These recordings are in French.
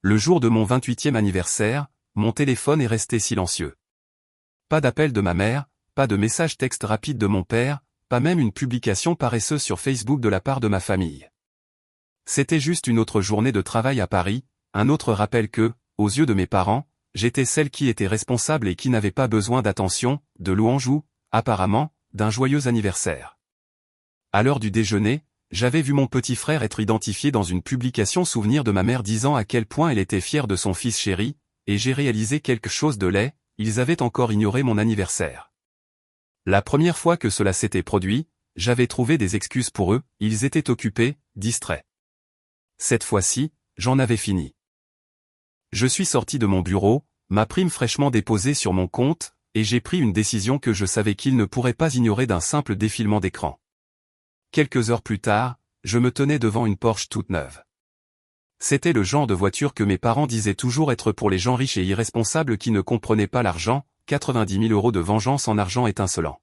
Le jour de mon 28e anniversaire, mon téléphone est resté silencieux. Pas d'appel de ma mère, pas de message texte rapide de mon père, pas même une publication paresseuse sur Facebook de la part de ma famille. C'était juste une autre journée de travail à Paris, un autre rappel que, aux yeux de mes parents, j'étais celle qui était responsable et qui n'avait pas besoin d'attention, de louanges ou, apparemment, d'un joyeux anniversaire. À l'heure du déjeuner, j'avais vu mon petit frère être identifié dans une publication souvenir de ma mère disant à quel point elle était fière de son fils chéri, et j'ai réalisé quelque chose de laid, ils avaient encore ignoré mon anniversaire. La première fois que cela s'était produit, j'avais trouvé des excuses pour eux, ils étaient occupés, distraits. Cette fois-ci, j'en avais fini. Je suis sorti de mon bureau, ma prime fraîchement déposée sur mon compte, et j'ai pris une décision que je savais qu'ils ne pourraient pas ignorer d'un simple défilement d'écran. Quelques heures plus tard, je me tenais devant une Porsche toute neuve. C'était le genre de voiture que mes parents disaient toujours être pour les gens riches et irresponsables qui ne comprenaient pas l'argent, 90 000 € de vengeance en argent étincelant.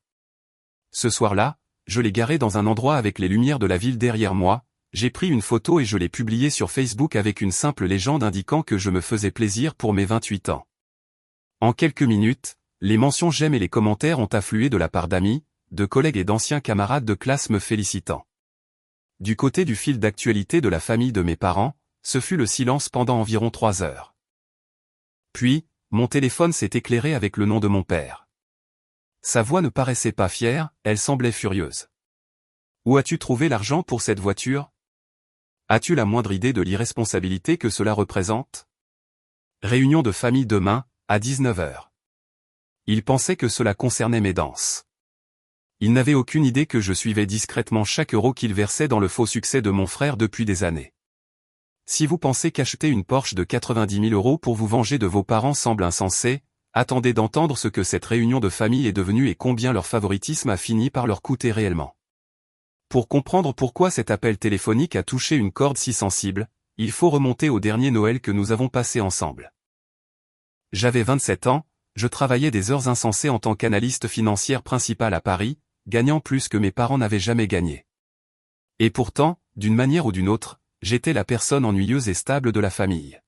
Ce soir-là, je l'ai garé dans un endroit avec les lumières de la ville derrière moi, j'ai pris une photo et je l'ai publiée sur Facebook avec une simple légende indiquant que je me faisais plaisir pour mes 28 ans. En quelques minutes, les mentions j'aime et les commentaires ont afflué de la part d'amis, de collègues et d'anciens camarades de classe me félicitant. Du côté du fil d'actualité de la famille de mes parents, ce fut le silence pendant environ 3 heures. Puis, mon téléphone s'est éclairé avec le nom de mon père. Sa voix ne paraissait pas fière, elle semblait furieuse. « Où as-tu trouvé l'argent pour cette voiture ? As-tu la moindre idée de l'irresponsabilité que cela représente ? Réunion de famille demain, à 19 h. Il pensait que cela concernait mes danses. Il n'avait aucune idée que je suivais discrètement chaque euro qu'il versait dans le faux succès de mon frère depuis des années. Si vous pensez qu'acheter une Porsche de 90 000 € pour vous venger de vos parents semble insensé, attendez d'entendre ce que cette réunion de famille est devenue et combien leur favoritisme a fini par leur coûter réellement. Pour comprendre pourquoi cet appel téléphonique a touché une corde si sensible, il faut remonter au dernier Noël que nous avons passé ensemble. J'avais 27 ans, je travaillais des heures insensées en tant qu'analyste financière principale à Paris, gagnant plus que mes parents n'avaient jamais gagné. Et pourtant, d'une manière ou d'une autre, j'étais la personne ennuyeuse et stable de la famille.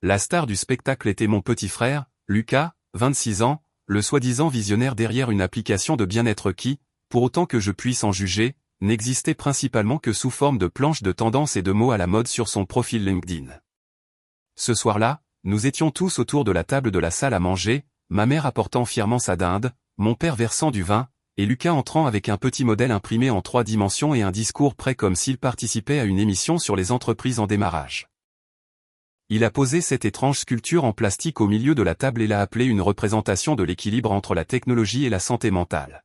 La star du spectacle était mon petit frère, Lucas, 26 ans, le soi-disant visionnaire derrière une application de bien-être qui, pour autant que je puisse en juger, n'existait principalement que sous forme de planches de tendance et de mots à la mode sur son profil LinkedIn. Ce soir-là, nous étions tous autour de la table de la salle à manger, ma mère apportant fièrement sa dinde, mon père versant du vin, et Lucas entrant avec un petit modèle imprimé en 3 dimensions et un discours prêt comme s'il participait à une émission sur les entreprises en démarrage. Il a posé cette étrange sculpture en plastique au milieu de la table et l'a appelée une représentation de l'équilibre entre la technologie et la santé mentale.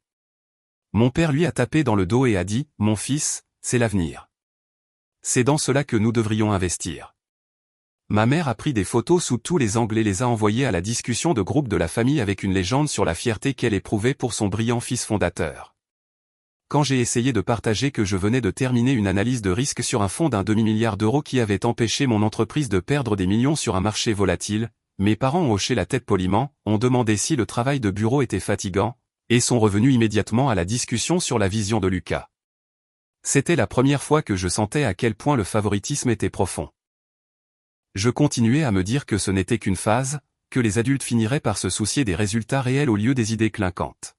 Mon père lui a tapé dans le dos et a dit « Mon fils, c'est l'avenir. C'est dans cela que nous devrions investir. » Ma mère a pris des photos sous tous les angles et les a envoyées à la discussion de groupe de la famille avec une légende sur la fierté qu'elle éprouvait pour son brillant fils fondateur. Quand j'ai essayé de partager que je venais de terminer une analyse de risque sur un fonds d'1 demi-milliard d'euros qui avait empêché mon entreprise de perdre des millions sur un marché volatile, mes parents ont hoché la tête poliment, ont demandé si le travail de bureau était fatigant, et sont revenus immédiatement à la discussion sur la vision de Lucas. C'était la première fois que je sentais à quel point le favoritisme était profond. Je continuais à me dire que ce n'était qu'une phase, que les adultes finiraient par se soucier des résultats réels au lieu des idées clinquantes.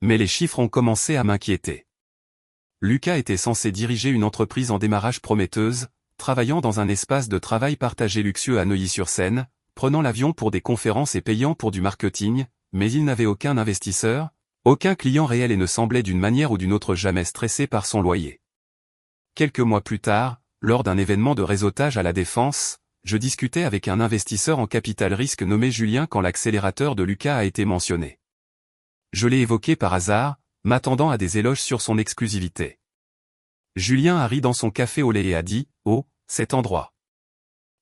Mais les chiffres ont commencé à m'inquiéter. Lucas était censé diriger une entreprise en démarrage prometteuse, travaillant dans un espace de travail partagé luxueux à Neuilly-sur-Seine, prenant l'avion pour des conférences et payant pour du marketing, mais il n'avait aucun investisseur, aucun client réel et ne semblait d'une manière ou d'une autre jamais stressé par son loyer. Quelques mois plus tard, lors d'un événement de réseautage à La Défense, je discutais avec un investisseur en capital risque nommé Julien quand l'accélérateur de Lucas a été mentionné. Je l'ai évoqué par hasard, m'attendant à des éloges sur son exclusivité. Julien a ri dans son café au lait et a dit « Oh, cet endroit.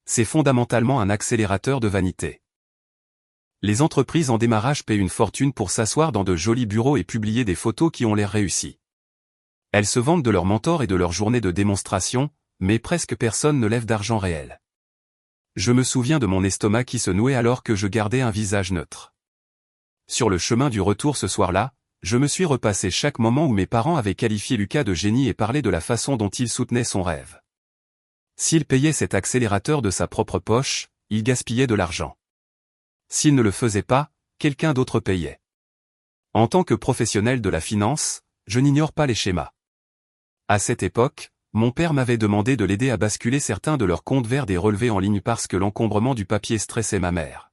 C'est fondamentalement un accélérateur de vanité. Les entreprises en démarrage paient une fortune pour s'asseoir dans de jolis bureaux et publier des photos qui ont l'air réussies. Elles se vantent de leurs mentors et de leurs journées de démonstration, mais presque personne ne lève d'argent réel. » Je me souviens de mon estomac qui se nouait alors que je gardais un visage neutre. Sur le chemin du retour ce soir-là, je me suis repassé chaque moment où mes parents avaient qualifié Lucas de génie et parlé de la façon dont il soutenait son rêve. S'il payait cet accélérateur de sa propre poche, il gaspillait de l'argent. S'il ne le faisait pas, quelqu'un d'autre payait. En tant que professionnel de la finance, je n'ignore pas les schémas. À cette époque, mon père m'avait demandé de l'aider à basculer certains de leurs comptes vers des relevés en ligne parce que l'encombrement du papier stressait ma mère.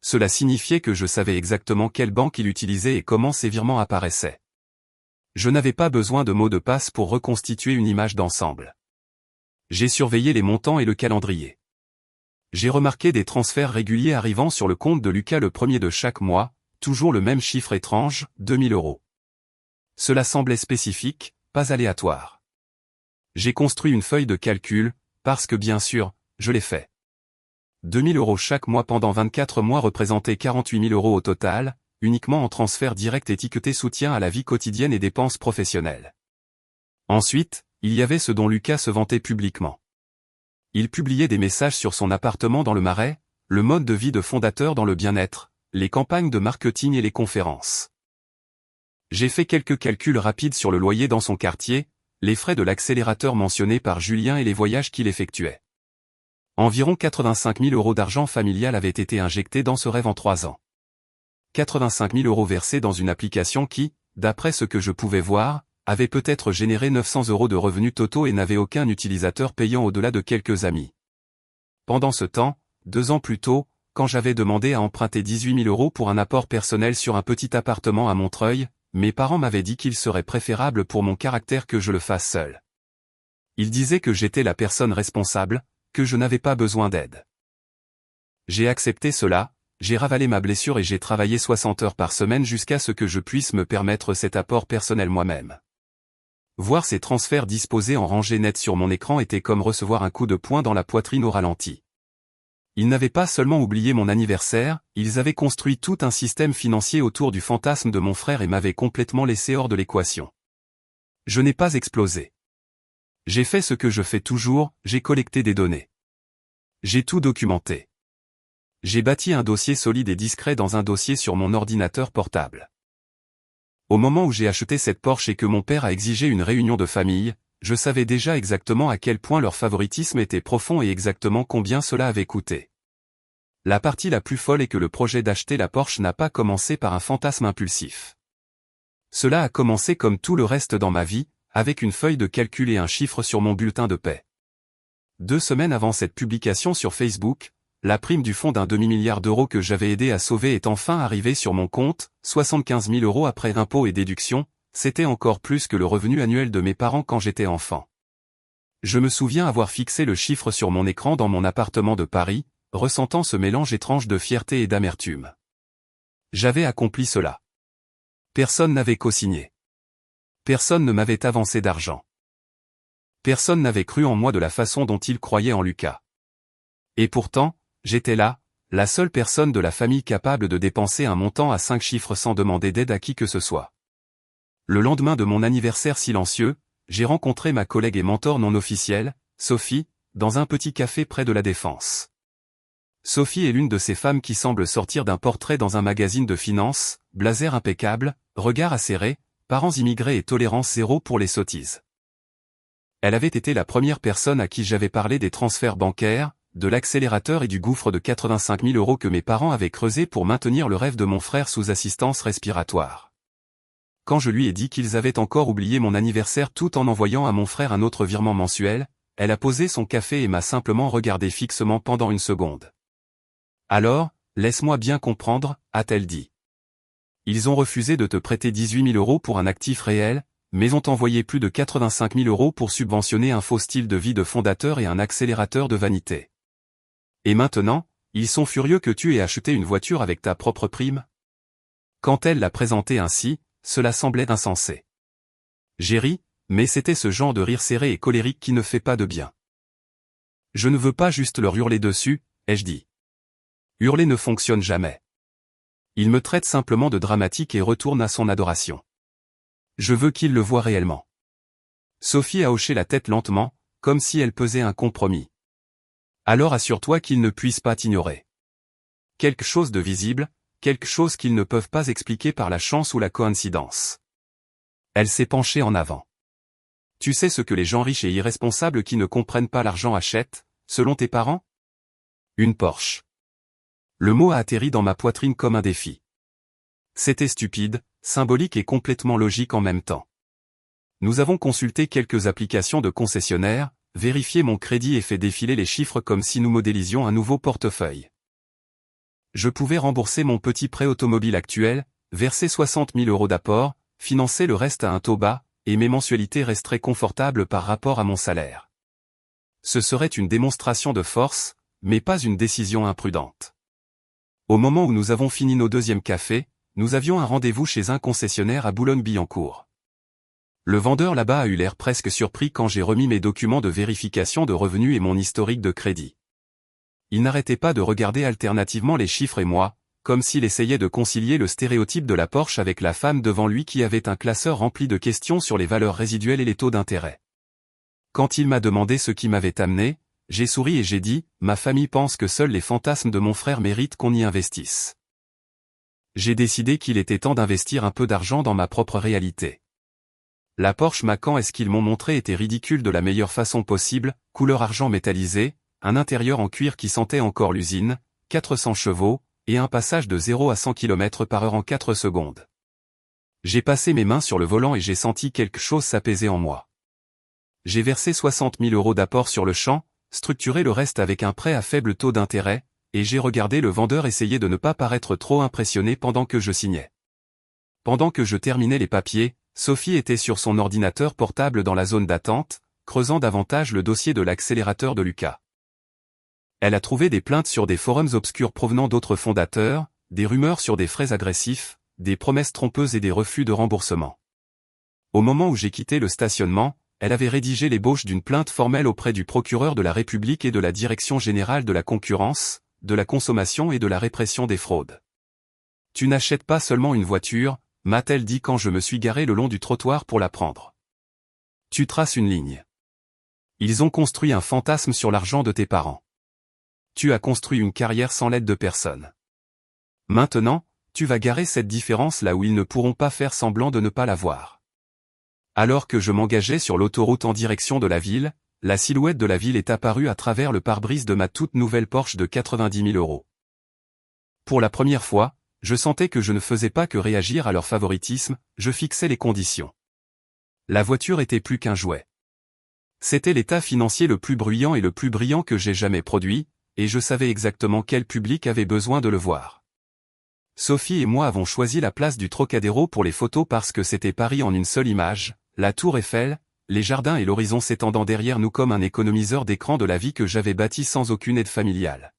Cela signifiait que je savais exactement quelle banque il utilisait et comment ses virements apparaissaient. Je n'avais pas besoin de mots de passe pour reconstituer une image d'ensemble. J'ai surveillé les montants et le calendrier. J'ai remarqué des transferts réguliers arrivant sur le compte de Lucas le premier de chaque mois, toujours le même chiffre étrange, 2000 €. Cela semblait spécifique, pas aléatoire. J'ai construit une feuille de calcul, parce que bien sûr, je l'ai fait. 2000 € chaque mois pendant 24 mois représentait 48 000 € au total, uniquement en transfert direct étiqueté soutien à la vie quotidienne et dépenses professionnelles. Ensuite, il y avait ce dont Lucas se vantait publiquement. Il publiait des messages sur son appartement dans le Marais, le mode de vie de fondateur dans le bien-être, les campagnes de marketing et les conférences. J'ai fait quelques calculs rapides sur le loyer dans son quartier, les frais de l'accélérateur mentionnés par Julien et les voyages qu'il effectuait. Environ 85 000 € d'argent familial avaient été injectés dans ce rêve en 3 ans. 85 000 € versés dans une application qui, d'après ce que je pouvais voir, avait peut-être généré 900 € de revenus totaux et n'avait aucun utilisateur payant au-delà de quelques amis. Pendant ce temps, 2 ans plus tôt, quand j'avais demandé à emprunter 18 000 € pour un apport personnel sur un petit appartement à Montreuil, mes parents m'avaient dit qu'il serait préférable pour mon caractère que je le fasse seul. Ils disaient que j'étais la personne responsable, que je n'avais pas besoin d'aide. J'ai accepté cela, j'ai ravalé ma blessure et j'ai travaillé 60 heures par semaine jusqu'à ce que je puisse me permettre cet apport personnel moi-même. Voir ces transferts disposés en rangée nette sur mon écran était comme recevoir un coup de poing dans la poitrine au ralenti. Ils n'avaient pas seulement oublié mon anniversaire, ils avaient construit tout un système financier autour du fantasme de mon frère et m'avaient complètement laissé hors de l'équation. Je n'ai pas explosé. J'ai fait ce que je fais toujours, j'ai collecté des données. J'ai tout documenté. J'ai bâti un dossier solide et discret dans un dossier sur mon ordinateur portable. Au moment où j'ai acheté cette Porsche et que mon père a exigé une réunion de famille, je savais déjà exactement à quel point leur favoritisme était profond et exactement combien cela avait coûté. La partie la plus folle est que le projet d'acheter la Porsche n'a pas commencé par un fantasme impulsif. Cela a commencé comme tout le reste dans ma vie, avec une feuille de calcul et un chiffre sur mon bulletin de paie. 2 semaines avant cette publication sur Facebook, la prime du fonds d'un demi-milliard d'euros que j'avais aidé à sauver est enfin arrivée sur mon compte, 75 000 € après impôts et déductions, c'était encore plus que le revenu annuel de mes parents quand j'étais enfant. Je me souviens avoir fixé le chiffre sur mon écran dans mon appartement de Paris, ressentant ce mélange étrange de fierté et d'amertume. J'avais accompli cela. Personne n'avait co-signé. Personne ne m'avait avancé d'argent. Personne n'avait cru en moi de la façon dont il croyait en Lucas. Et pourtant, j'étais là, la seule personne de la famille capable de dépenser un montant à 5 chiffres sans demander d'aide à qui que ce soit. Le lendemain de mon anniversaire silencieux, j'ai rencontré ma collègue et mentor non officielle, Sophie, dans un petit café près de la Défense. Sophie est l'une de ces femmes qui semblent sortir d'un portrait dans un magazine de finance, blazer impeccable, regard acéré, parents immigrés et tolérance zéro pour les sottises. Elle avait été la première personne à qui j'avais parlé des transferts bancaires, de l'accélérateur et du gouffre de 85 000 € que mes parents avaient creusé pour maintenir le rêve de mon frère sous assistance respiratoire. Quand je lui ai dit qu'ils avaient encore oublié mon anniversaire tout en envoyant à mon frère un autre virement mensuel, elle a posé son café et m'a simplement regardé fixement pendant une seconde. Alors, laisse-moi bien comprendre, a-t-elle dit. Ils ont refusé de te prêter 18 000 € pour un actif réel, mais ont envoyé plus de 85 000 € pour subventionner un faux style de vie de fondateur et un accélérateur de vanité. Et maintenant, ils sont furieux que tu aies acheté une voiture avec ta propre prime? Quand elle l'a présenté ainsi, cela semblait insensé. J'ai ri, mais c'était ce genre de rire serré et colérique qui ne fait pas de bien. Je ne veux pas juste leur hurler dessus, ai-je dit. Hurler ne fonctionne jamais. Il me traite simplement de dramatique et retourne à son adoration. Je veux qu'il le voie réellement. Sophie a hoché la tête lentement, comme si elle pesait un compromis. Alors assure-toi qu'ils ne puissent pas t'ignorer. Quelque chose de visible, quelque chose qu'ils ne peuvent pas expliquer par la chance ou la coïncidence. Elle s'est penchée en avant. Tu sais ce que les gens riches et irresponsables qui ne comprennent pas l'argent achètent, selon tes parents? Une Porsche. Le mot a atterri dans ma poitrine comme un défi. C'était stupide, symbolique et complètement logique en même temps. Nous avons consulté quelques applications de concessionnaires, vérifié mon crédit et fait défiler les chiffres comme si nous modélisions un nouveau portefeuille. Je pouvais rembourser mon petit prêt automobile actuel, verser 60 000 € d'apport, financer le reste à un taux bas, et mes mensualités resteraient confortables par rapport à mon salaire. Ce serait une démonstration de force, mais pas une décision imprudente. Au moment où nous avons fini nos deuxièmes cafés, nous avions un rendez-vous chez un concessionnaire à Boulogne-Billancourt. Le vendeur là-bas a eu l'air presque surpris quand j'ai remis mes documents de vérification de revenus et mon historique de crédit. Il n'arrêtait pas de regarder alternativement les chiffres et moi, comme s'il essayait de concilier le stéréotype de la Porsche avec la femme devant lui qui avait un classeur rempli de questions sur les valeurs résiduelles et les taux d'intérêt. Quand il m'a demandé ce qui m'avait amené, j'ai souri et j'ai dit, ma famille pense que seuls les fantasmes de mon frère méritent qu'on y investisse. J'ai décidé qu'il était temps d'investir un peu d'argent dans ma propre réalité. La Porsche Macan S qu'ils m'ont montré était ridicule de la meilleure façon possible, couleur argent métallisé, un intérieur en cuir qui sentait encore l'usine, 400 chevaux, et un passage de 0 à 100 km/h en 4 secondes. J'ai passé mes mains sur le volant et j'ai senti quelque chose s'apaiser en moi. J'ai versé 60 000 € d'apport sur le champ, structuré le reste avec un prêt à faible taux d'intérêt, et j'ai regardé le vendeur essayer de ne pas paraître trop impressionné pendant que je signais. Pendant que je terminais les papiers, Sophie était sur son ordinateur portable dans la zone d'attente, creusant davantage le dossier de l'accélérateur de Lucas. Elle a trouvé des plaintes sur des forums obscurs provenant d'autres fondateurs, des rumeurs sur des frais agressifs, des promesses trompeuses et des refus de remboursement. Au moment où j'ai quitté le stationnement, elle avait rédigé l'ébauche d'une plainte formelle auprès du procureur de la République et de la Direction générale de la concurrence, de la consommation et de la répression des fraudes. Tu n'achètes pas seulement une voiture, m'a-t-elle dit quand je me suis garé le long du trottoir pour la prendre. Tu traces une ligne. Ils ont construit un fantasme sur l'argent de tes parents. Tu as construit une carrière sans l'aide de personne. Maintenant, tu vas garer cette différence là où ils ne pourront pas faire semblant de ne pas la voir. Alors que je m'engageais sur l'autoroute en direction de la ville, la silhouette de la ville est apparue à travers le pare-brise de ma toute nouvelle Porsche de 90 000 €. Pour la première fois, je sentais que je ne faisais pas que réagir à leur favoritisme, je fixais les conditions. La voiture était plus qu'un jouet. C'était l'état financier le plus bruyant et le plus brillant que j'ai jamais produit, et je savais exactement quel public avait besoin de le voir. Sophie et moi avons choisi la place du Trocadéro pour les photos parce que c'était Paris en une seule image, la tour Eiffel, les jardins et l'horizon s'étendant derrière nous comme un économiseur d'écran de la vie que j'avais bâti sans aucune aide familiale.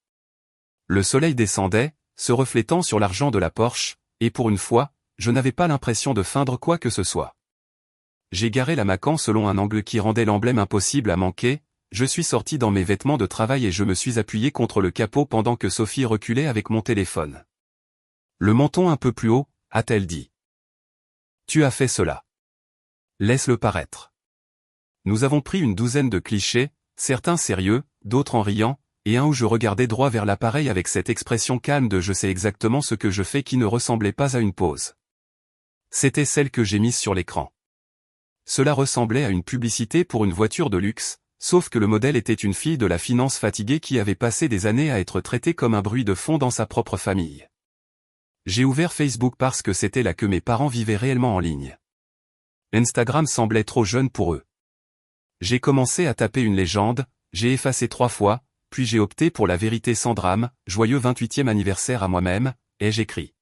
Le soleil descendait, se reflétant sur l'argent de la Porsche, et pour une fois, je n'avais pas l'impression de feindre quoi que ce soit. J'ai garé la Macan selon un angle qui rendait l'emblème impossible à manquer, je suis sorti dans mes vêtements de travail et je me suis appuyé contre le capot pendant que Sophie reculait avec mon téléphone. Le menton un peu plus haut, a-t-elle dit. Tu as fait cela. Laisse-le paraître. Nous avons pris une douzaine de clichés, certains sérieux, d'autres en riant, et un où je regardais droit vers l'appareil avec cette expression calme de je sais exactement ce que je fais qui ne ressemblait pas à une pose. C'était celle que j'ai mise sur l'écran. Cela ressemblait à une publicité pour une voiture de luxe, sauf que le modèle était une fille de la finance fatiguée qui avait passé des années à être traitée comme un bruit de fond dans sa propre famille. J'ai ouvert Facebook parce que c'était là que mes parents vivaient réellement en ligne. Instagram semblait trop jeune pour eux. J'ai commencé à taper une légende, j'ai effacé 3 fois, puis j'ai opté pour la vérité sans drame, joyeux 28e anniversaire à moi-même, et j'écris.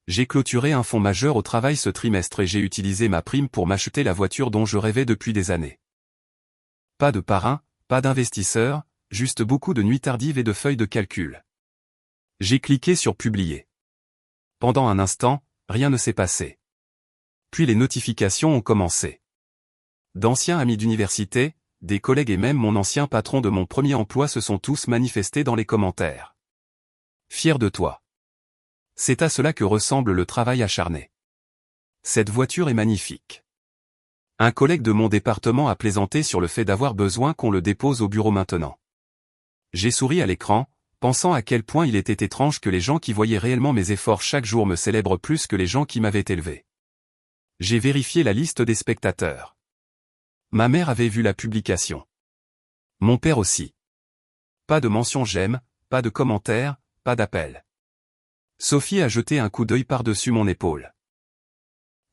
J'ai clôturé un fonds majeur au travail ce trimestre et j'ai utilisé ma prime pour m'acheter la voiture dont je rêvais depuis des années. Pas de parrain, pas d'investisseur, juste beaucoup de nuits tardives et de feuilles de calcul. J'ai cliqué sur publier. Pendant un instant, rien ne s'est passé. Puis les notifications ont commencé. D'anciens amis d'université, des collègues et même mon ancien patron de mon premier emploi se sont tous manifestés dans les commentaires. Fier de toi. C'est à cela que ressemble le travail acharné. Cette voiture est magnifique. Un collègue de mon département a plaisanté sur le fait d'avoir besoin qu'on le dépose au bureau maintenant. J'ai souri à l'écran, pensant à quel point il était étrange que les gens qui voyaient réellement mes efforts chaque jour me célèbrent plus que les gens qui m'avaient élevé. J'ai vérifié la liste des spectateurs. Ma mère avait vu la publication. Mon père aussi. Pas de mention j'aime, pas de commentaire, pas d'appel. Sophie a jeté un coup d'œil par-dessus mon épaule.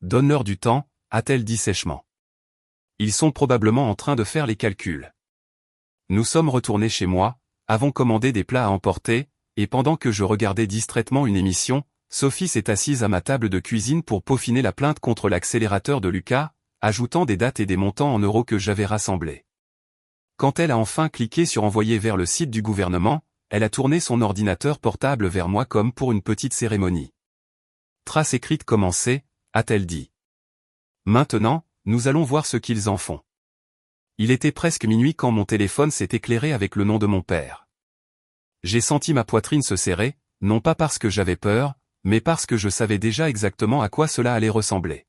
Donne-leur du temps, a-t-elle dit sèchement. Ils sont probablement en train de faire les calculs. Nous sommes retournés chez moi, avons commandé des plats à emporter, et pendant que je regardais distraitement une émission, Sophie s'est assise à ma table de cuisine pour peaufiner la plainte contre l'accélérateur de Lucas, ajoutant des dates et des montants en euros que j'avais rassemblés. Quand elle a enfin cliqué sur envoyer vers le site du gouvernement, elle a tourné son ordinateur portable vers moi comme pour une petite cérémonie. Trace écrite commencée, a-t-elle dit. Maintenant, nous allons voir ce qu'ils en font. Il était presque minuit quand mon téléphone s'est éclairé avec le nom de mon père. J'ai senti ma poitrine se serrer, non pas parce que j'avais peur, mais parce que je savais déjà exactement à quoi cela allait ressembler.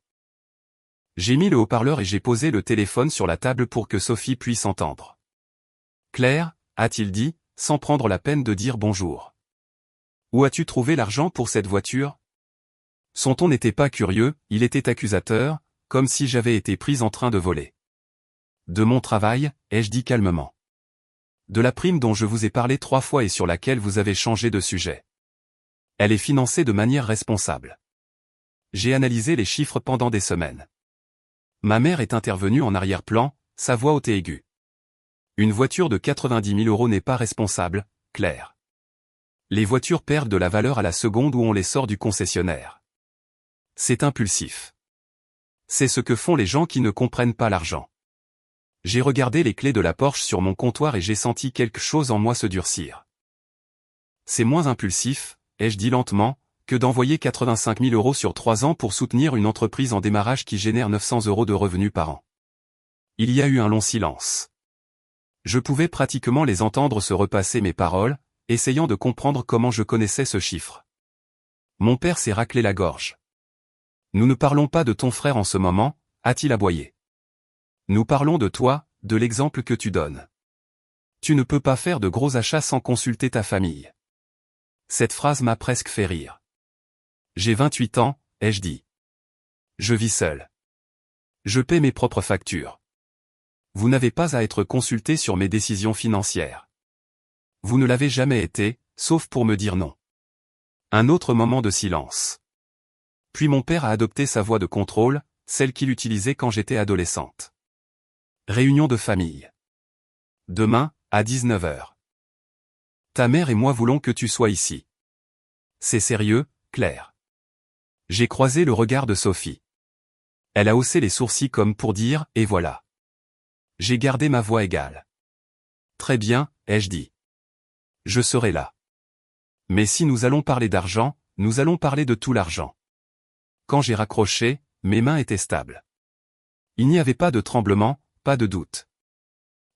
J'ai mis le haut-parleur et j'ai posé le téléphone sur la table pour que Sophie puisse entendre. Claire, a-t-il dit, sans prendre la peine de dire bonjour. Où as-tu trouvé l'argent pour cette voiture? Son ton n'était pas curieux, il était accusateur, comme si j'avais été prise en train de voler. De mon travail, ai-je dit calmement. De la prime dont je vous ai parlé 3 fois et sur laquelle vous avez changé de sujet. Elle est financée de manière responsable. J'ai analysé les chiffres pendant des semaines. Ma mère est intervenue en arrière-plan, sa voix haute et aiguë. Une voiture de 90 000 € n'est pas responsable, Claire. Les voitures perdent de la valeur à la seconde où on les sort du concessionnaire. C'est impulsif. C'est ce que font les gens qui ne comprennent pas l'argent. J'ai regardé les clés de la Porsche sur mon comptoir et j'ai senti quelque chose en moi se durcir. C'est moins impulsif, ai-je dit lentement, que d'envoyer 85 000 € sur 3 ans pour soutenir une entreprise en démarrage qui génère 900 € de revenus par an. Il y a eu un long silence. Je pouvais pratiquement les entendre se repasser mes paroles, essayant de comprendre comment je connaissais ce chiffre. Mon père s'est raclé la gorge. Nous ne parlons pas de ton frère en ce moment, a-t-il aboyé. Nous parlons de toi, de l'exemple que tu donnes. Tu ne peux pas faire de gros achats sans consulter ta famille. Cette phrase m'a presque fait rire. J'ai 28 ans, ai-je dit. Je vis seul. Je paie mes propres factures. Vous n'avez pas à être consulté sur mes décisions financières. Vous ne l'avez jamais été, sauf pour me dire non. Un autre moment de silence. Puis mon père a adopté sa voix de contrôle, celle qu'il utilisait quand j'étais adolescente. Réunion de famille. Demain, à 19 h. Ta mère et moi voulons que tu sois ici. C'est sérieux, Claire. J'ai croisé le regard de Sophie. Elle a haussé les sourcils comme pour dire « et voilà ». J'ai gardé ma voix égale. Très bien, ai-je dit. Je serai là. Mais si nous allons parler d'argent, nous allons parler de tout l'argent. Quand j'ai raccroché, mes mains étaient stables. Il n'y avait pas de tremblement, pas de doute.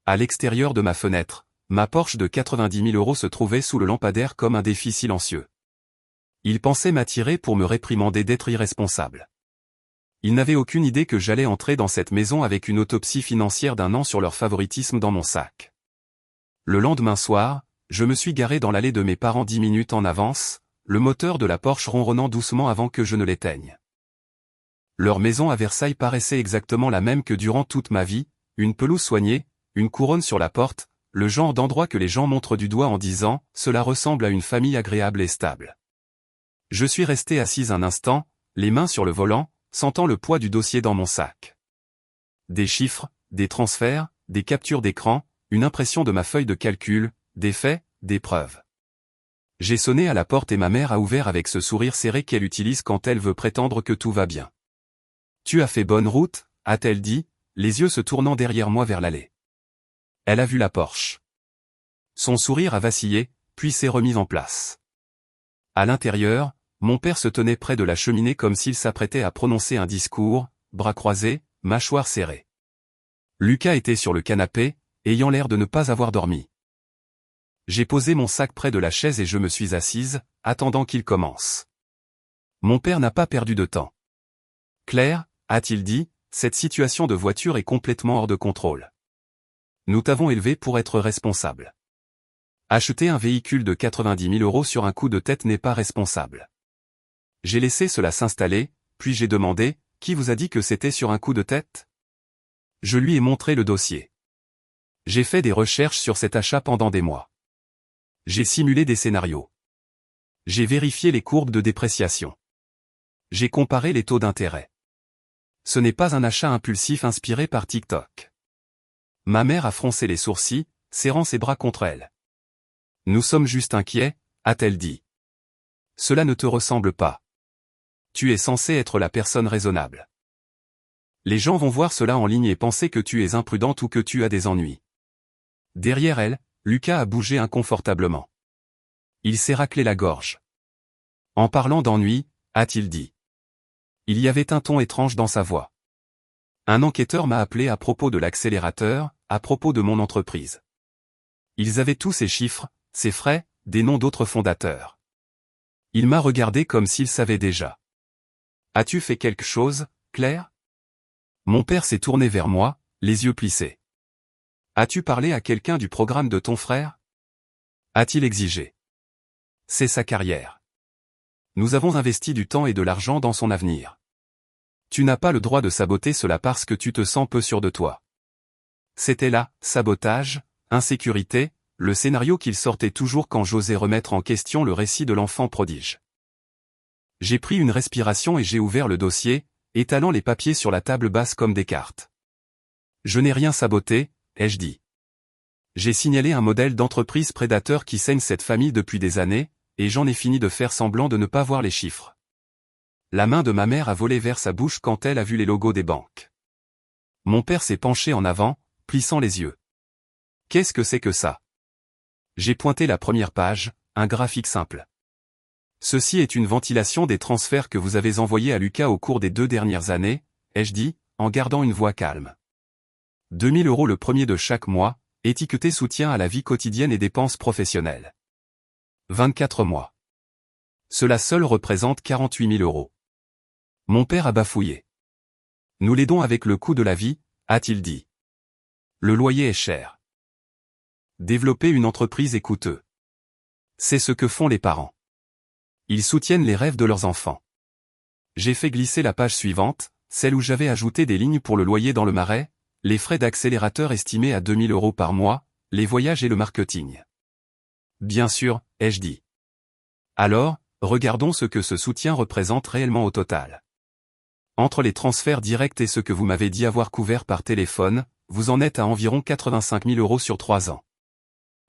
À l'extérieur de ma fenêtre, ma Porsche de 90 000 € se trouvait sous le lampadaire comme un défi silencieux. Il pensait m'attirer pour me réprimander d'être irresponsable. Ils n'avaient aucune idée que j'allais entrer dans cette maison avec une autopsie financière d'1 an sur leur favoritisme dans mon sac. Le lendemain soir, je me suis garé dans l'allée de mes parents 10 minutes en avance, le moteur de la Porsche ronronnant doucement avant que je ne l'éteigne. Leur maison à Versailles paraissait exactement la même que durant toute ma vie, une pelouse soignée, une couronne sur la porte, le genre d'endroit que les gens montrent du doigt en disant « cela ressemble à une famille agréable et stable ». Je suis resté assise un instant, les mains sur le volant, sentant le poids du dossier dans mon sac. Des chiffres, des transferts, des captures d'écran, une impression de ma feuille de calcul, des faits, des preuves. J'ai sonné à la porte et ma mère a ouvert avec ce sourire serré qu'elle utilise quand elle veut prétendre que tout va bien. « Tu as fait bonne route ?» a-t-elle dit, les yeux se tournant derrière moi vers l'allée. Elle a vu la Porsche. Son sourire a vacillé, puis s'est remis en place. À l'intérieur, mon père se tenait près de la cheminée comme s'il s'apprêtait à prononcer un discours, bras croisés, mâchoire serrée. Lucas était sur le canapé, ayant l'air de ne pas avoir dormi. J'ai posé mon sac près de la chaise et je me suis assise, attendant qu'il commence. Mon père n'a pas perdu de temps. Claire, a-t-il dit, cette situation de voiture est complètement hors de contrôle. Nous t'avons élevé pour être responsable. Acheter un véhicule de 90 000 € sur un coup de tête n'est pas responsable. J'ai laissé cela s'installer, puis j'ai demandé, qui vous a dit que c'était sur un coup de tête? Je lui ai montré le dossier. J'ai fait des recherches sur cet achat pendant des mois. J'ai simulé des scénarios. J'ai vérifié les courbes de dépréciation. J'ai comparé les taux d'intérêt. Ce n'est pas un achat impulsif inspiré par TikTok. Ma mère a froncé les sourcils, serrant ses bras contre elle. Nous sommes juste inquiets, a-t-elle dit. Cela ne te ressemble pas. Tu es censé être la personne raisonnable. Les gens vont voir cela en ligne et penser que tu es imprudente ou que tu as des ennuis. Derrière elle, Lucas a bougé inconfortablement. Il s'est raclé la gorge. En parlant d'ennui, a-t-il dit. Il y avait un ton étrange dans sa voix. Un enquêteur m'a appelé à propos de l'accélérateur, à propos de mon entreprise. Ils avaient tous ces chiffres, ces frais, des noms d'autres fondateurs. Il m'a regardé comme s'il savait déjà. As-tu fait quelque chose, Claire? Mon père s'est tourné vers moi, les yeux plissés. As-tu parlé à quelqu'un du programme de ton frère? A-t-il exigé? C'est sa carrière. Nous avons investi du temps et de l'argent dans son avenir. Tu n'as pas le droit de saboter cela parce que tu te sens peu sûr de toi. C'était là, sabotage, insécurité, le scénario qu'il sortait toujours quand j'osais remettre en question le récit de l'enfant prodige. J'ai pris une respiration et j'ai ouvert le dossier, étalant les papiers sur la table basse comme des cartes. Je n'ai rien saboté, ai-je dit. J'ai signalé un modèle d'entreprise prédateur qui saigne cette famille depuis des années, et j'en ai fini de faire semblant de ne pas voir les chiffres. La main de ma mère a volé vers sa bouche quand elle a vu les logos des banques. Mon père s'est penché en avant, plissant les yeux. Qu'est-ce que c'est que ça? J'ai pointé la première page, un graphique simple. Ceci est une ventilation des transferts que vous avez envoyés à Lucas au cours des 2 dernières années, ai-je dit, en gardant une voix calme. 2 000 € le premier de chaque mois, étiqueté soutien à la vie quotidienne et dépenses professionnelles. 24 mois. Cela seul représente 48 000 €. Mon père a bafouillé. Nous l'aidons avec le coût de la vie, a-t-il dit. Le loyer est cher. Développer une entreprise est coûteux. C'est ce que font les parents. Ils soutiennent les rêves de leurs enfants. J'ai fait glisser la page suivante, celle où j'avais ajouté des lignes pour le loyer dans le Marais, les frais d'accélérateur estimés à 2 000 € par mois, les voyages et le marketing. Bien sûr, ai-je dit. Alors, regardons ce que ce soutien représente réellement au total. Entre les transferts directs et ce que vous m'avez dit avoir couvert par téléphone, vous en êtes à environ 85 000 € sur 3 ans.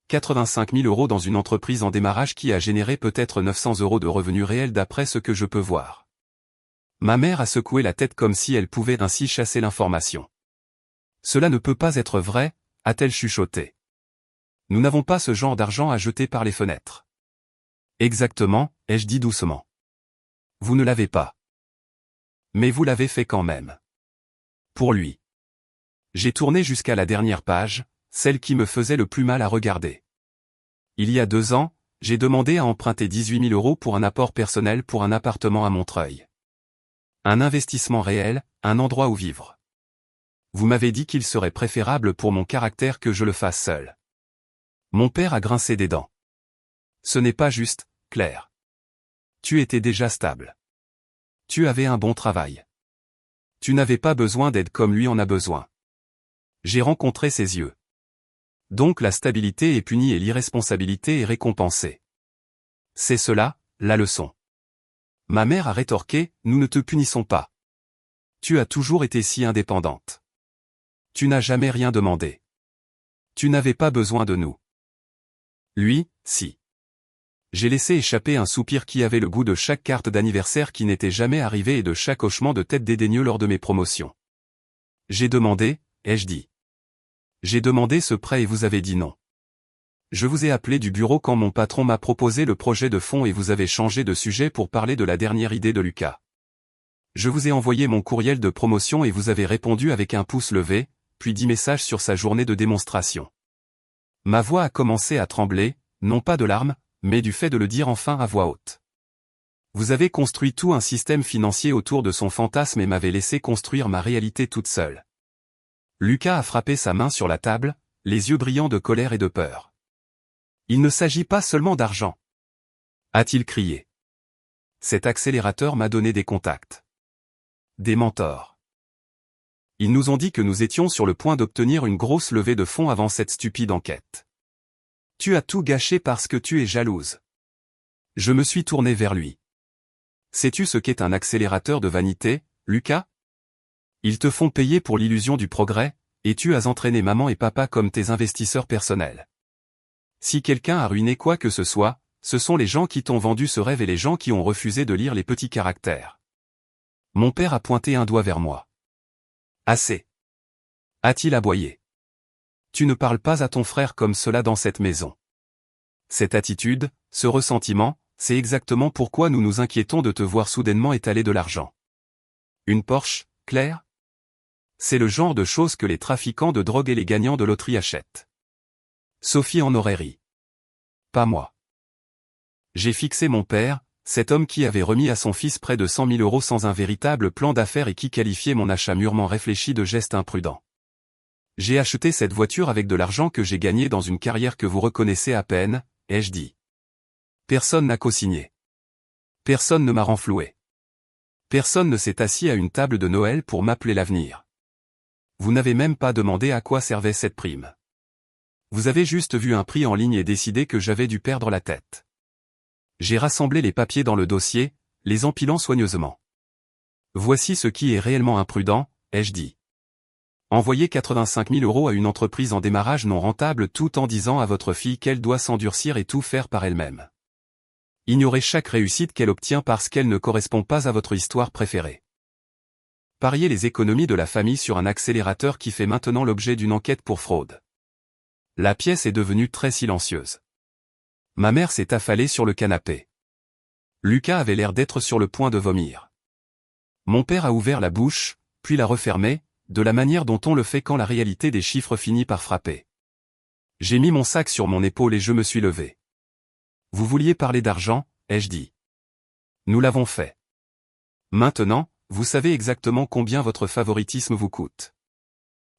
85 000 € dans une entreprise en démarrage qui a généré peut-être 900 € de revenus réels d'après ce que je peux voir. Ma mère a secoué la tête comme si elle pouvait ainsi chasser l'information. Cela ne peut pas être vrai, a-t-elle chuchoté. Nous n'avons pas ce genre d'argent à jeter par les fenêtres. Exactement, ai-je dit doucement. Vous ne l'avez pas. Mais vous l'avez fait quand même. Pour lui. J'ai tourné jusqu'à la dernière page, celle qui me faisait le plus mal à regarder. Il y a 2 ans, j'ai demandé à emprunter 18 000 € pour un apport personnel pour un appartement à Montreuil. Un investissement réel, un endroit où vivre. Vous m'avez dit qu'il serait préférable pour mon caractère que je le fasse seul. Mon père a grincé des dents. Ce n'est pas juste, Claire. Tu étais déjà stable. Tu avais un bon travail. Tu n'avais pas besoin d'aide comme lui en a besoin. J'ai rencontré ses yeux. Donc la stabilité est punie et l'irresponsabilité est récompensée. C'est cela, la leçon. Ma mère a rétorqué, nous ne te punissons pas. Tu as toujours été si indépendante. Tu n'as jamais rien demandé. Tu n'avais pas besoin de nous. Lui, si. J'ai laissé échapper un soupir qui avait le goût de chaque carte d'anniversaire qui n'était jamais arrivée et de chaque hochement de tête dédaigneux lors de mes promotions. J'ai demandé, ai-je dit. J'ai demandé ce prêt et vous avez dit non. Je vous ai appelé du bureau quand mon patron m'a proposé le projet de fonds et vous avez changé de sujet pour parler de la dernière idée de Lucas. Je vous ai envoyé mon courriel de promotion et vous avez répondu avec un pouce levé, puis 10 messages sur sa journée de démonstration. Ma voix a commencé à trembler, non pas de larmes, mais du fait de le dire enfin à voix haute. Vous avez construit tout un système financier autour de son fantasme et m'avez laissé construire ma réalité toute seule. Lucas a frappé sa main sur la table, les yeux brillants de colère et de peur. Il ne s'agit pas seulement d'argent. A-t-il crié. Cet accélérateur m'a donné des contacts. Des mentors. Ils nous ont dit que nous étions sur le point d'obtenir une grosse levée de fonds avant cette stupide enquête. Tu as tout gâché parce que tu es jalouse. Je me suis tourné vers lui. Sais-tu ce qu'est un accélérateur de vanité, Lucas? Ils te font payer pour l'illusion du progrès, et tu as entraîné maman et papa comme tes investisseurs personnels. Si quelqu'un a ruiné quoi que ce soit, ce sont les gens qui t'ont vendu ce rêve et les gens qui ont refusé de lire les petits caractères. Mon père a pointé un doigt vers moi. Assez. A-t-il aboyé. Tu ne parles pas à ton frère comme cela dans cette maison. Cette attitude, ce ressentiment, c'est exactement pourquoi nous nous inquiétons de te voir soudainement étaler de l'argent. Une Porsche, Claire? C'est le genre de choses que les trafiquants de drogue et les gagnants de loterie achètent. Sophie en aurait ri. Pas moi. J'ai fixé mon père, cet homme qui avait remis à son fils près de 100 000 € sans un véritable plan d'affaires et qui qualifiait mon achat mûrement réfléchi de geste imprudent. J'ai acheté cette voiture avec de l'argent que j'ai gagné dans une carrière que vous reconnaissez à peine, ai-je dit. Personne n'a co-signé. Personne ne m'a renfloué. Personne ne s'est assis à une table de Noël pour m'appeler l'avenir. Vous n'avez même pas demandé à quoi servait cette prime. Vous avez juste vu un prix en ligne et décidé que j'avais dû perdre la tête. J'ai rassemblé les papiers dans le dossier, les empilant soigneusement. Voici ce qui est réellement imprudent, ai-je dit. Envoyer 85 000 € à une entreprise en démarrage non rentable tout en disant à votre fille qu'elle doit s'endurcir et tout faire par elle-même. Ignorer chaque réussite qu'elle obtient parce qu'elle ne correspond pas à votre histoire préférée. Parier les économies de la famille sur un accélérateur qui fait maintenant l'objet d'une enquête pour fraude. La pièce est devenue très silencieuse. Ma mère s'est affalée sur le canapé. Lucas avait l'air d'être sur le point de vomir. Mon père a ouvert la bouche, puis l'a refermée, de la manière dont on le fait quand la réalité des chiffres finit par frapper. J'ai mis mon sac sur mon épaule et je me suis levé. Vous vouliez parler d'argent, ai-je dit. Nous l'avons fait. Maintenant, vous savez exactement combien votre favoritisme vous coûte.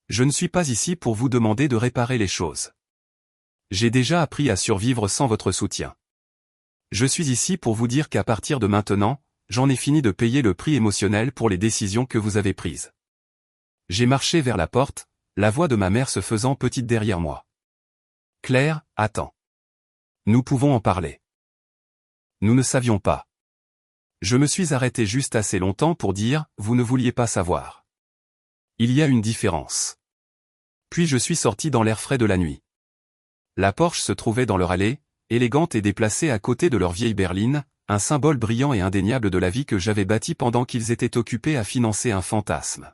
Je ne suis pas ici pour vous demander de réparer les choses. J'ai déjà appris à survivre sans votre soutien. Je suis ici pour vous dire qu'à partir de maintenant, j'en ai fini de payer le prix émotionnel pour les décisions que vous avez prises. J'ai marché vers la porte, la voix de ma mère se faisant petite derrière moi. Claire, attends. Nous pouvons en parler. Nous ne savions pas. Je me suis arrêté juste assez longtemps pour dire, vous ne vouliez pas savoir. Il y a une différence. Puis je suis sorti dans l'air frais de la nuit. La Porsche se trouvait dans leur allée, élégante et déplacée à côté de leur vieille berline, un symbole brillant et indéniable de la vie que j'avais bâtie pendant qu'ils étaient occupés à financer un fantasme.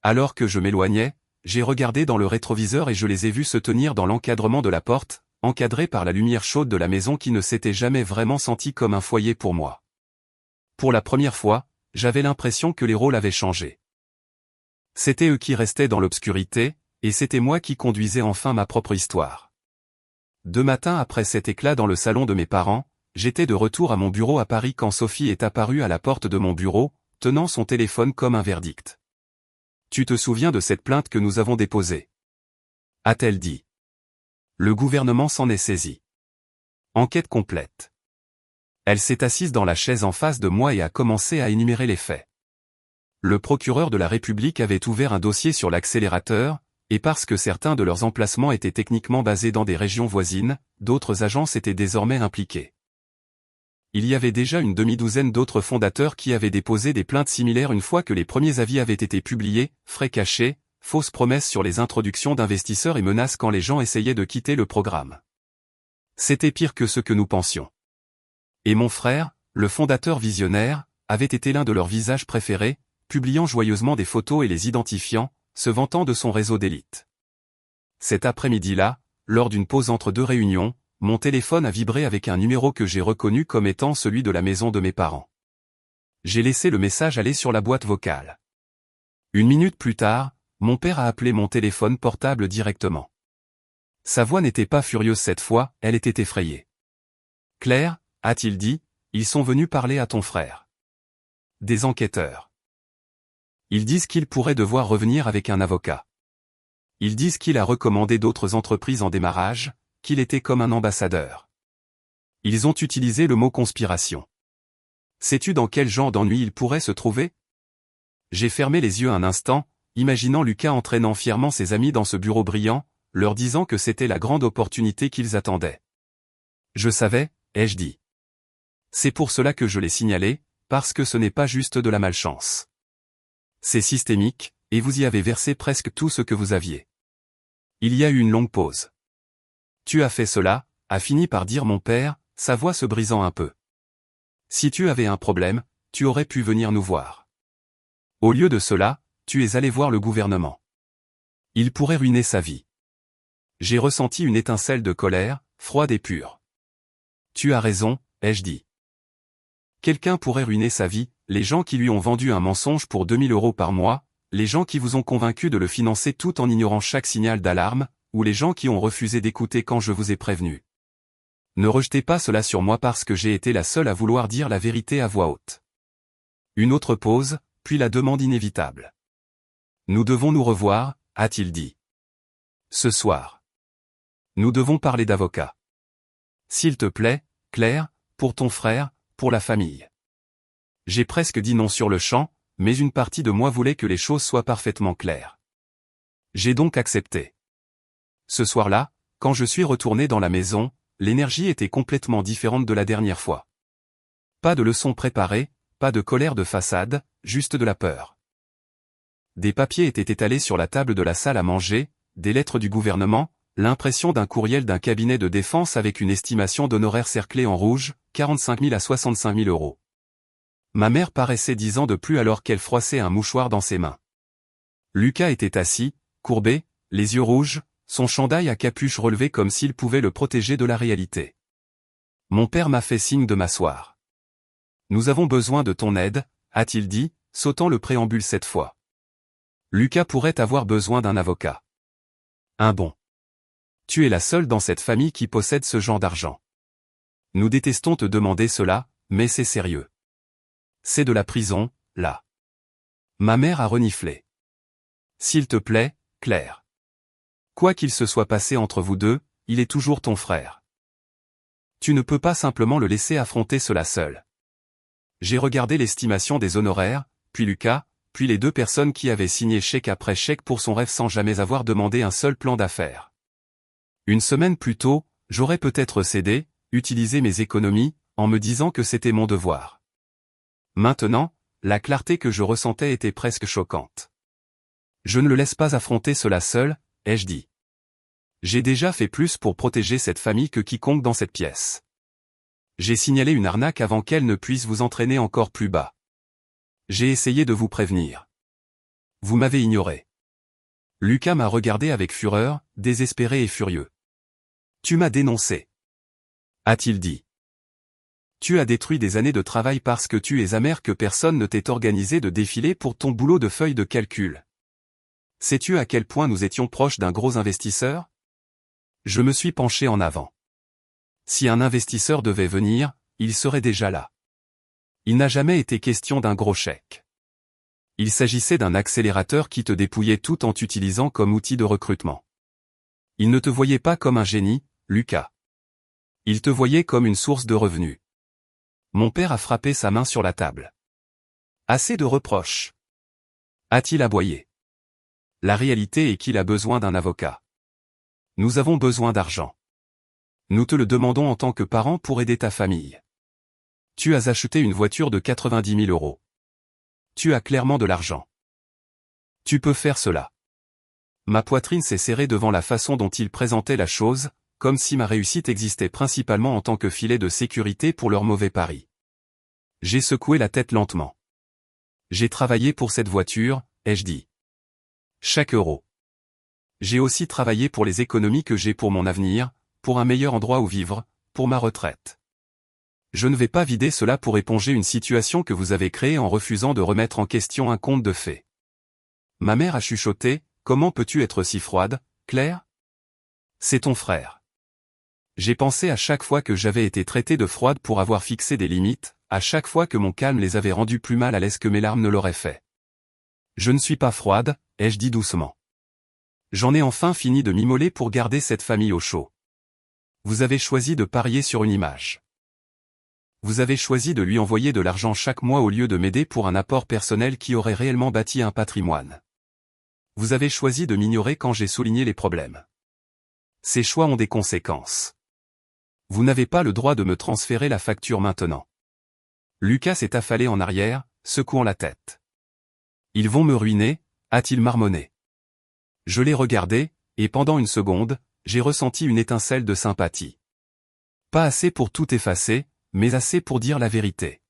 Alors que je m'éloignais, j'ai regardé dans le rétroviseur et je les ai vus se tenir dans l'encadrement de la porte, encadrés par la lumière chaude de la maison qui ne s'était jamais vraiment sentie comme un foyer pour moi. Pour la première fois, j'avais l'impression que les rôles avaient changé. C'était eux qui restaient dans l'obscurité, et c'était moi qui conduisais enfin ma propre histoire. 2 matins après cet éclat dans le salon de mes parents, j'étais de retour à mon bureau à Paris quand Sophie est apparue à la porte de mon bureau, tenant son téléphone comme un verdict. Tu te souviens de cette plainte que nous avons déposée? A-t-elle dit. Le gouvernement s'en est saisi. Enquête complète. Elle s'est assise dans la chaise en face de moi et a commencé à énumérer les faits. Le procureur de la République avait ouvert un dossier sur l'accélérateur, et parce que certains de leurs emplacements étaient techniquement basés dans des régions voisines, d'autres agences étaient désormais impliquées. Il y avait déjà une demi-douzaine d'autres fondateurs qui avaient déposé des plaintes similaires une fois que les premiers avis avaient été publiés, frais cachés, fausses promesses sur les introductions d'investisseurs et menaces quand les gens essayaient de quitter le programme. C'était pire que ce que nous pensions. Et mon frère, le fondateur visionnaire, avait été l'un de leurs visages préférés, publiant joyeusement des photos et les identifiant, se vantant de son réseau d'élite. Cet après-midi-là, lors d'une pause entre 2 réunions, mon téléphone a vibré avec un numéro que j'ai reconnu comme étant celui de la maison de mes parents. J'ai laissé le message aller sur la boîte vocale. 1 minute plus tard, mon père a appelé mon téléphone portable directement. Sa voix n'était pas furieuse cette fois, elle était effrayée. « Claire, a-t-il dit, ils sont venus parler à ton frère. Des enquêteurs. Ils disent qu'il pourrait devoir revenir avec un avocat. Ils disent qu'il a recommandé d'autres entreprises en démarrage, qu'il était comme un ambassadeur. Ils ont utilisé le mot conspiration. Sais-tu dans quel genre d'ennui il pourrait se trouver? » J'ai fermé les yeux un instant, imaginant Lucas entraînant fièrement ses amis dans ce bureau brillant, leur disant que c'était la grande opportunité qu'ils attendaient. Je savais, ai-je dit. C'est pour cela que je l'ai signalé, parce que ce n'est pas juste de la malchance. C'est systémique, et vous y avez versé presque tout ce que vous aviez. Il y a eu une longue pause. Tu as fait cela, a fini par dire mon père, sa voix se brisant un peu. Si tu avais un problème, tu aurais pu venir nous voir. Au lieu de cela, tu es allé voir le gouvernement. Il pourrait ruiner sa vie. J'ai ressenti une étincelle de colère, froide et pure. Tu as raison, ai-je dit. Quelqu'un pourrait ruiner sa vie, les gens qui lui ont vendu un mensonge pour 2000 € par mois, les gens qui vous ont convaincu de le financer tout en ignorant chaque signal d'alarme, ou les gens qui ont refusé d'écouter quand je vous ai prévenu. Ne rejetez pas cela sur moi parce que j'ai été la seule à vouloir dire la vérité à voix haute. Une autre pause, puis la demande inévitable. Nous devons nous revoir, a-t-il dit. Ce soir. Nous devons parler d'avocat. S'il te plaît, Claire, pour ton frère, pour la famille. J'ai presque dit non sur le champ, mais une partie de moi voulait que les choses soient parfaitement claires. J'ai donc accepté. Ce soir-là, quand je suis retourné dans la maison, l'énergie était complètement différente de la dernière fois. Pas de leçons préparées, pas de colère de façade, juste de la peur. Des papiers étaient étalés sur la table de la salle à manger, des lettres du gouvernement, l'impression d'un courriel d'un cabinet de défense avec une estimation d'honoraires cerclée en rouge, 45 000 à 65 000 €. Ma mère paraissait 10 ans de plus alors qu'elle froissait un mouchoir dans ses mains. Lucas était assis, courbé, les yeux rouges, son chandail à capuche relevé comme s'il pouvait le protéger de la réalité. Mon père m'a fait signe de m'asseoir. Nous avons besoin de ton aide, a-t-il dit, sautant le préambule cette fois. Lucas pourrait avoir besoin d'un avocat. Un bon. Tu es la seule dans cette famille qui possède ce genre d'argent. Nous détestons te demander cela, mais c'est sérieux. C'est de la prison, là. Ma mère a reniflé. S'il te plaît, Claire. Quoi qu'il se soit passé entre vous deux, il est toujours ton frère. Tu ne peux pas simplement le laisser affronter cela seul. J'ai regardé l'estimation des honoraires, puis Lucas, puis les deux personnes qui avaient signé chèque après chèque pour son rêve sans jamais avoir demandé un seul plan d'affaires. Une semaine plus tôt, j'aurais peut-être cédé, utilisé mes économies, en me disant que c'était mon devoir. Maintenant, la clarté que je ressentais était presque choquante. Je ne le laisse pas affronter cela seul, ai-je dit. J'ai déjà fait plus pour protéger cette famille que quiconque dans cette pièce. J'ai signalé une arnaque avant qu'elle ne puisse vous entraîner encore plus bas. J'ai essayé de vous prévenir. Vous m'avez ignoré. Lucas m'a regardé avec fureur, désespéré et furieux. Tu m'as dénoncé. A-t-il dit. Tu as détruit des années de travail parce que tu es amer que personne ne t'ait organisé de défiler pour ton boulot de feuille de calcul. Sais-tu à quel point nous étions proches d'un gros investisseur? Je me suis penché en avant. Si un investisseur devait venir, il serait déjà là. Il n'a jamais été question d'un gros chèque. Il s'agissait d'un accélérateur qui te dépouillait tout en t'utilisant comme outil de recrutement. Il ne te voyait pas comme un génie, Lucas. Il te voyait comme une source de revenus. Mon père a frappé sa main sur la table. Assez de reproches. A-t-il aboyé? La réalité est qu'il a besoin d'un avocat. Nous avons besoin d'argent. Nous te le demandons en tant que parent pour aider ta famille. Tu as acheté une voiture de 90 000 €. Tu as clairement de l'argent. Tu peux faire cela. Ma poitrine s'est serrée devant la façon dont il présentait la chose, comme si ma réussite existait principalement en tant que filet de sécurité pour leur mauvais pari. J'ai secoué la tête lentement. J'ai travaillé pour cette voiture, ai-je dit. Chaque euro. J'ai aussi travaillé pour les économies que j'ai pour mon avenir, pour un meilleur endroit où vivre, pour ma retraite. Je ne vais pas vider cela pour éponger une situation que vous avez créée en refusant de remettre en question un conte de fées. Ma mère a chuchoté, comment peux-tu être si froide, Claire? C'est ton frère. J'ai pensé à chaque fois que j'avais été traité de froide pour avoir fixé des limites, à chaque fois que mon calme les avait rendus plus mal à l'aise que mes larmes ne l'auraient fait. Je ne suis pas froide, ai-je dit doucement. J'en ai enfin fini de m'immoler pour garder cette famille au chaud. Vous avez choisi de parier sur une image. Vous avez choisi de lui envoyer de l'argent chaque mois au lieu de m'aider pour un apport personnel qui aurait réellement bâti un patrimoine. Vous avez choisi de m'ignorer quand j'ai souligné les problèmes. Ces choix ont des conséquences. Vous n'avez pas le droit de me transférer la facture maintenant. Lucas s'est affalé en arrière, secouant la tête. Ils vont me ruiner, a-t-il marmonné. Je l'ai regardé, et pendant une seconde, j'ai ressenti une étincelle de sympathie. Pas assez pour tout effacer, mais assez pour dire la vérité.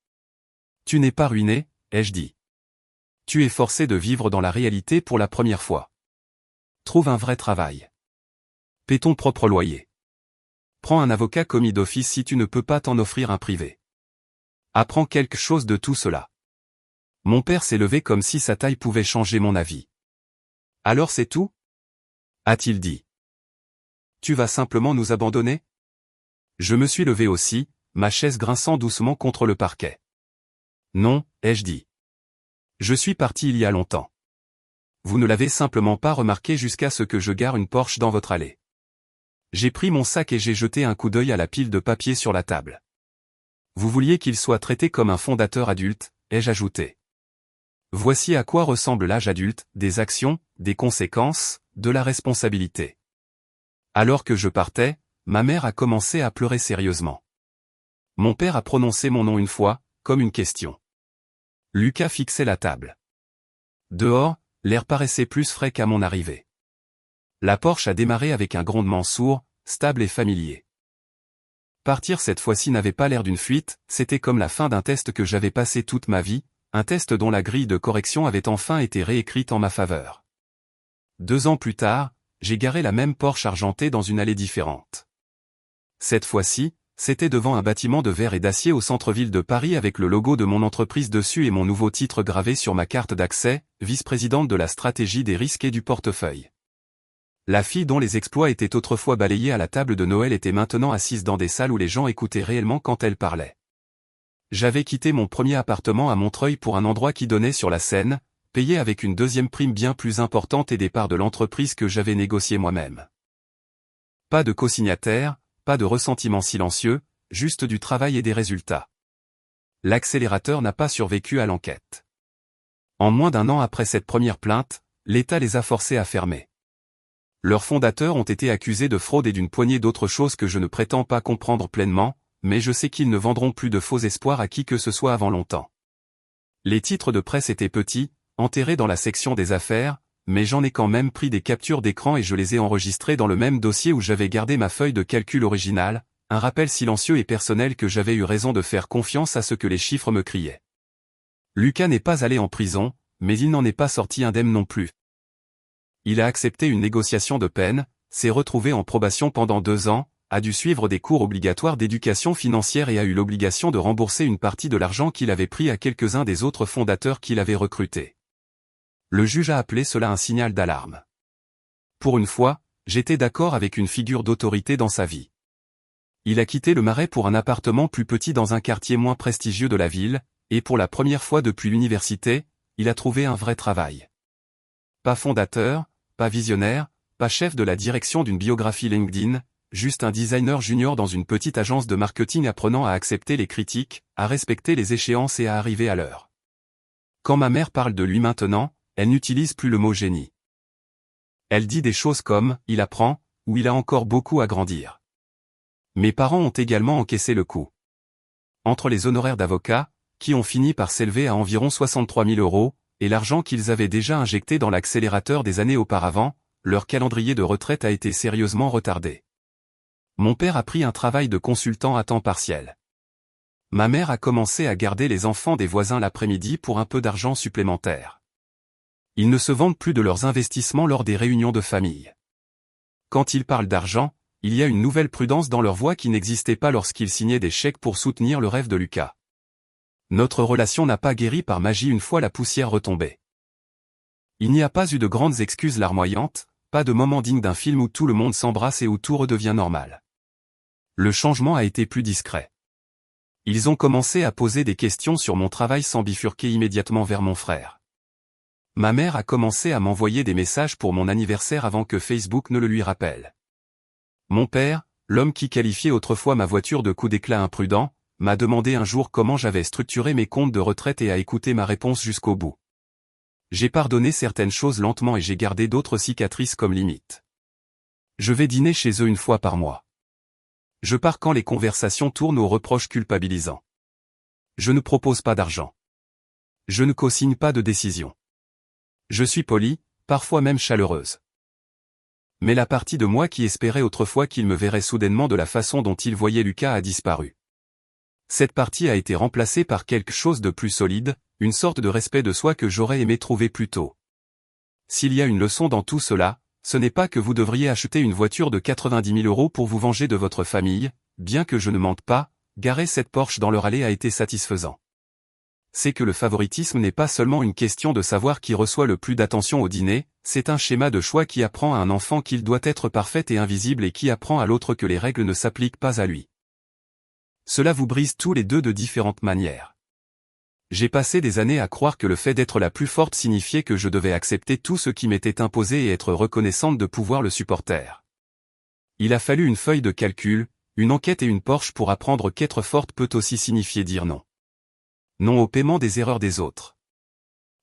Tu n'es pas ruiné, ai-je dit. Tu es forcé de vivre dans la réalité pour la première fois. Trouve un vrai travail. Paie ton propre loyer. Prends un avocat commis d'office si tu ne peux pas t'en offrir un privé. Apprends quelque chose de tout cela. Mon père s'est levé comme si sa taille pouvait changer mon avis. Alors c'est tout? A-t-il dit. Tu vas simplement nous abandonner? Je me suis levé aussi, ma chaise grinçant doucement contre le parquet. Non, ai-je dit. Je suis parti il y a longtemps. Vous ne l'avez simplement pas remarqué jusqu'à ce que je gare une Porsche dans votre allée. J'ai pris mon sac et j'ai jeté un coup d'œil à la pile de papier sur la table. Vous vouliez qu'il soit traité comme un fondateur adulte, ai-je ajouté. Voici à quoi ressemble l'âge adulte, des actions, des conséquences, de la responsabilité. Alors que je partais, ma mère a commencé à pleurer sérieusement. Mon père a prononcé mon nom une fois, comme une question. Lucas fixait la table. Dehors, l'air paraissait plus frais qu'à mon arrivée. La Porsche a démarré avec un grondement sourd, stable et familier. Partir cette fois-ci n'avait pas l'air d'une fuite, c'était comme la fin d'un test que j'avais passé toute ma vie, un test dont la grille de correction avait enfin été réécrite en ma faveur. 2 ans plus tard, j'ai garé la même Porsche argentée dans une allée différente. Cette fois-ci, c'était devant un bâtiment de verre et d'acier au centre-ville de Paris avec le logo de mon entreprise dessus et mon nouveau titre gravé sur ma carte d'accès, vice-présidente de la stratégie des risques et du portefeuille. La fille dont les exploits étaient autrefois balayés à la table de Noël était maintenant assise dans des salles où les gens écoutaient réellement quand elle parlait. J'avais quitté mon premier appartement à Montreuil pour un endroit qui donnait sur la Seine, payé avec une deuxième prime bien plus importante et des parts de l'entreprise que j'avais négociées moi-même. Pas de co-signataire, pas de ressentiment silencieux, juste du travail et des résultats. L'accélérateur n'a pas survécu à l'enquête. En moins d'1 an après cette première plainte, l'État les a forcés à fermer. Leurs fondateurs ont été accusés de fraude et d'une poignée d'autres choses que je ne prétends pas comprendre pleinement, mais je sais qu'ils ne vendront plus de faux espoirs à qui que ce soit avant longtemps. Les titres de presse étaient petits, enterrés dans la section des affaires, mais j'en ai quand même pris des captures d'écran et je les ai enregistrés dans le même dossier où j'avais gardé ma feuille de calcul originale, un rappel silencieux et personnel que j'avais eu raison de faire confiance à ce que les chiffres me criaient. Lucas n'est pas allé en prison, mais il n'en est pas sorti indemne non plus. Il a accepté une négociation de peine, s'est retrouvé en probation pendant 2 ans, a dû suivre des cours obligatoires d'éducation financière et a eu l'obligation de rembourser une partie de l'argent qu'il avait pris à quelques-uns des autres fondateurs qu'il avait recrutés. Le juge a appelé cela un signal d'alarme. Pour une fois, j'étais d'accord avec une figure d'autorité dans sa vie. Il a quitté le Marais pour un appartement plus petit dans un quartier moins prestigieux de la ville, et pour la première fois depuis l'université, il a trouvé un vrai travail. Pas fondateur, pas visionnaire, pas chef de la direction d'une biographie LinkedIn, juste un designer junior dans une petite agence de marketing apprenant à accepter les critiques, à respecter les échéances et à arriver à l'heure. Quand ma mère parle de lui maintenant, elle n'utilise plus le mot génie. Elle dit des choses comme « il apprend » ou « il a encore beaucoup à grandir ». Mes parents ont également encaissé le coup. Entre les honoraires d'avocat, qui ont fini par s'élever à environ 63 000 €, et l'argent qu'ils avaient déjà injecté dans l'accélérateur des années auparavant, leur calendrier de retraite a été sérieusement retardé. Mon père a pris un travail de consultant à temps partiel. Ma mère a commencé à garder les enfants des voisins l'après-midi pour un peu d'argent supplémentaire. Ils ne se vantent plus de leurs investissements lors des réunions de famille. Quand ils parlent d'argent, il y a une nouvelle prudence dans leur voix qui n'existait pas lorsqu'ils signaient des chèques pour soutenir le rêve de Lucas. Notre relation n'a pas guéri par magie une fois la poussière retombée. Il n'y a pas eu de grandes excuses larmoyantes, pas de moment digne d'un film où tout le monde s'embrasse et où tout redevient normal. Le changement a été plus discret. Ils ont commencé à poser des questions sur mon travail sans bifurquer immédiatement vers mon frère. Ma mère a commencé à m'envoyer des messages pour mon anniversaire avant que Facebook ne le lui rappelle. Mon père, l'homme qui qualifiait autrefois ma voiture de coup d'éclat imprudent, m'a demandé un jour comment j'avais structuré mes comptes de retraite et a écouté ma réponse jusqu'au bout. J'ai pardonné certaines choses lentement et j'ai gardé d'autres cicatrices comme limite. Je vais dîner chez eux une fois par mois. Je pars quand les conversations tournent aux reproches culpabilisants. Je ne propose pas d'argent. Je ne co-signe pas de décision. Je suis polie, parfois même chaleureuse. Mais la partie de moi qui espérait autrefois qu'il me verrait soudainement de la façon dont il voyait Lucas a disparu. Cette partie a été remplacée par quelque chose de plus solide, une sorte de respect de soi que j'aurais aimé trouver plus tôt. S'il y a une leçon dans tout cela, ce n'est pas que vous devriez acheter une voiture de 90 000 € pour vous venger de votre famille, bien que je ne mente pas, garer cette Porsche dans leur allée a été satisfaisant. C'est que le favoritisme n'est pas seulement une question de savoir qui reçoit le plus d'attention au dîner, c'est un schéma de choix qui apprend à un enfant qu'il doit être parfait et invisible et qui apprend à l'autre que les règles ne s'appliquent pas à lui. Cela vous brise tous les deux de différentes manières. J'ai passé des années à croire que le fait d'être la plus forte signifiait que je devais accepter tout ce qui m'était imposé et être reconnaissante de pouvoir le supporter. Il a fallu une feuille de calcul, une enquête et une Porsche pour apprendre qu'être forte peut aussi signifier dire non. Non au paiement des erreurs des autres.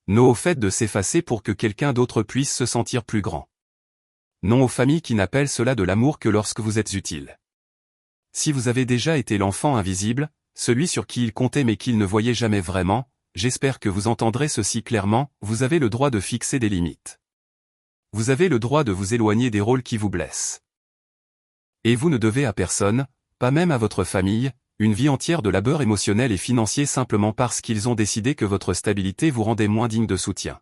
Non au fait de s'effacer pour que quelqu'un d'autre puisse se sentir plus grand. Non aux familles qui n'appellent cela de l'amour que lorsque vous êtes utile. Si vous avez déjà été l'enfant invisible, celui sur qui il comptait mais qu'il ne voyait jamais vraiment, j'espère que vous entendrez ceci clairement, vous avez le droit de fixer des limites. Vous avez le droit de vous éloigner des rôles qui vous blessent. Et vous ne devez à personne, pas même à votre famille, une vie entière de labeur émotionnel et financier simplement parce qu'ils ont décidé que votre stabilité vous rendait moins digne de soutien.